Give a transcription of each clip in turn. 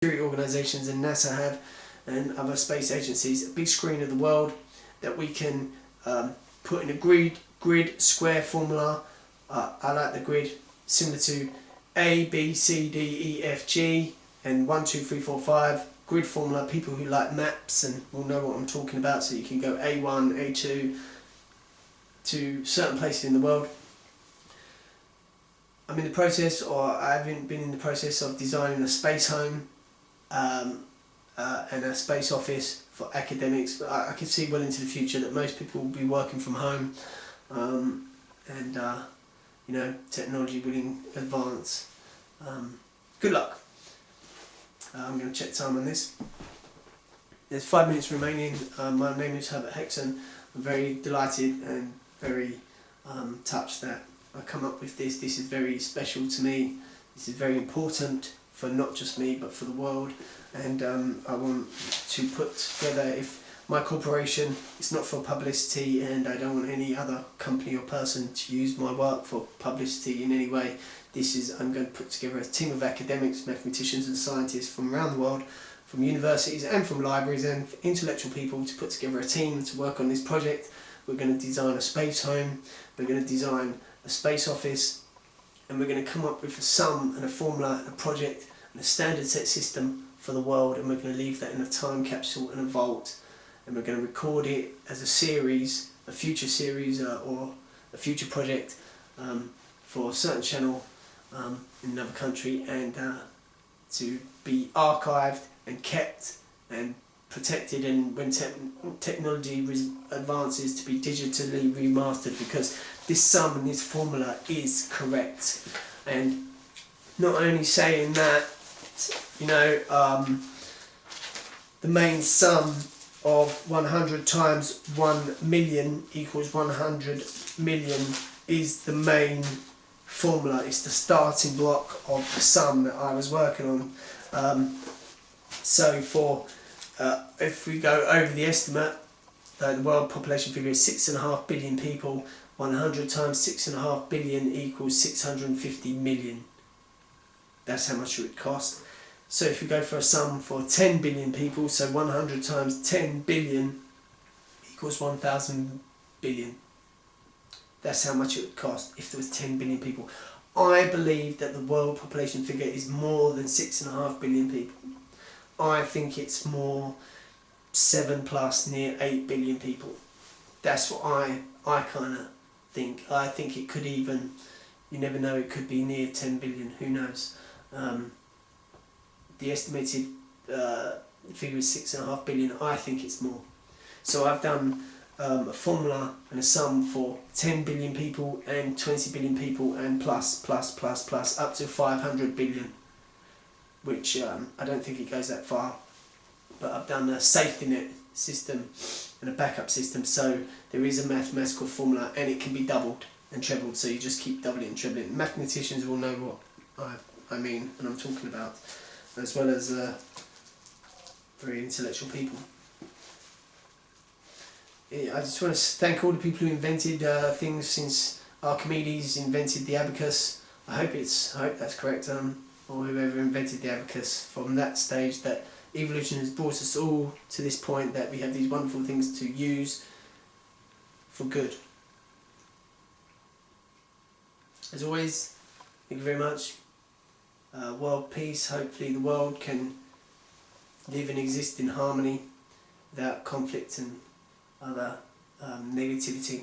security organisations and NASA have, and other space agencies, a big screen of the world that we can put in a grid square formula. I like the grid, similar to A, B, C, D, E, F, G, and 1, 2, 3, 4, 5. Grid formula, people who like maps and will know what I'm talking about, so you can go A1, A2 to certain places in the world. I'm in the process, or I haven't been in the process of designing a space home and a space office for academics, but I can see well into the future that most people will be working from home, and you know, technology will advance. Good luck. I'm going to check time on this. There's 5 minutes remaining. My name is Herbert Hexon. I'm very delighted and very touched that I come up with this. This is very special to me. This is very important for not just me but for the world, and I want to put together, if my corporation, it's not for publicity, and I don't want any other company or person to use my work for publicity in any way. This is, I'm going to put together a team of academics, mathematicians and scientists from around the world, from universities and from libraries and intellectual people, to put together a team to work on this project. We're going to design a space home, we're going to design a space office, and we're going to come up with a sum and a formula and a project and a standard set system for the world, and we're going to leave that in a time capsule and a vault, and we're going to record it as a series, a future series or a future project for a certain channel in another country, and to be archived and kept and protected, and when technology advances, to be digitally remastered, because this sum and this formula is correct. And not only saying that, you know, the main sum of 100 times 1 million equals 100 million is the main formula. It's the starting block of the sum that I was working on. So for if we go over the estimate, the world population figure is 6.5 billion people. 100 times 6.5 billion equals 650 million. That's how much it would cost. So if we go for a sum for 10 billion people, so 100 times 10 billion equals 1,000 billion. That's how much it would cost if there was 10 billion people. I believe that the world population figure is more than 6.5 billion people. I think it's more 7 plus, near 8 billion people. That's what I kind of think. I think it could even, you never know, it could be near 10 billion, who knows. The estimated figure is 6.5 billion. I think it's more. So I've done a formula and a sum for 10 billion people and 20 billion people and plus up to 500 billion, which I don't think it goes that far, but I've done a safety net system and a backup system, so there is a mathematical formula and it can be doubled and trebled, so you just keep doubling and trebling it. Mathematicians will know what I mean and I'm talking about, as well as very intellectual people. I just want to thank all the people who invented things since Archimedes invented the abacus. I hope that's correct, or whoever invented the abacus. From that stage, that evolution has brought us all to this point that we have these wonderful things to use for good. As always, thank you very much. World peace. Hopefully the world can live and exist in harmony without conflict and other negativity,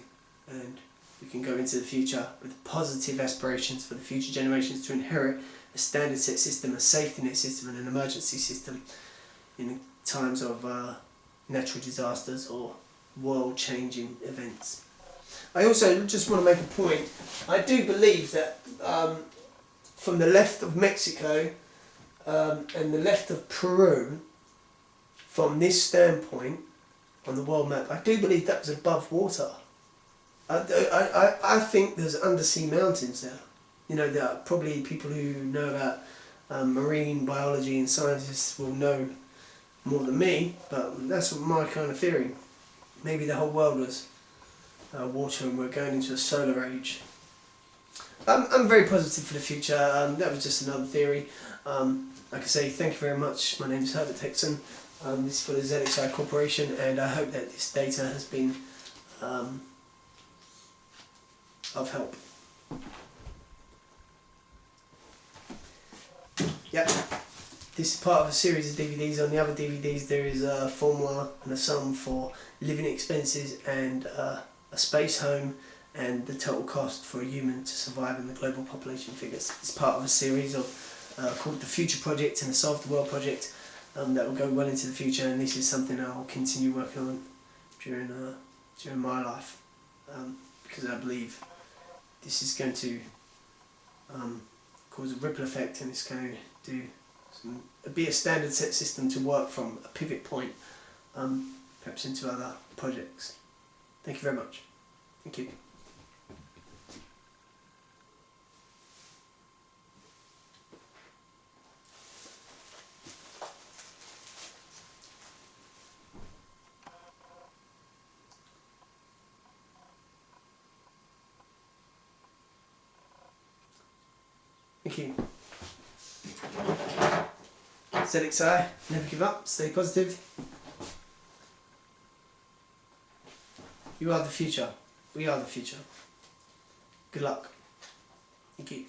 and we can go into the future with positive aspirations for the future generations to inherit a standard set system, a safety net system and an emergency system in times of natural disasters or world changing events. I also just want to make a point. I do believe that from the left of Mexico and the left of Peru, from this standpoint on the world map, I do believe that was above water. I think there's undersea mountains there. You know, there are probably people who know about marine biology and scientists will know more than me, but that's my kind of theory. Maybe the whole world was water and we're going into a solar age. I'm very positive for the future. That was just another theory. like I say, thank you very much. My name is Herbert Texan. This is for the ZXI Corporation, and I hope that this data has been of help. Yep. This is part of a series of DVDs. On the other DVDs there is a formula and a sum for living expenses and a space home and the total cost for a human to survive in the global population figures. It's part of a series of called the Future Project and the Solve the World Project that will go well into the future, and this is something I will continue working on during my life, because I believe this is going to cause a ripple effect, and it's going to be a standard set system to work from a pivot point, perhaps into other projects. Thank you very much. Thank you. Thank you. ZXI, never give up, stay positive. You are the future. We are the future. Good luck. Thank you.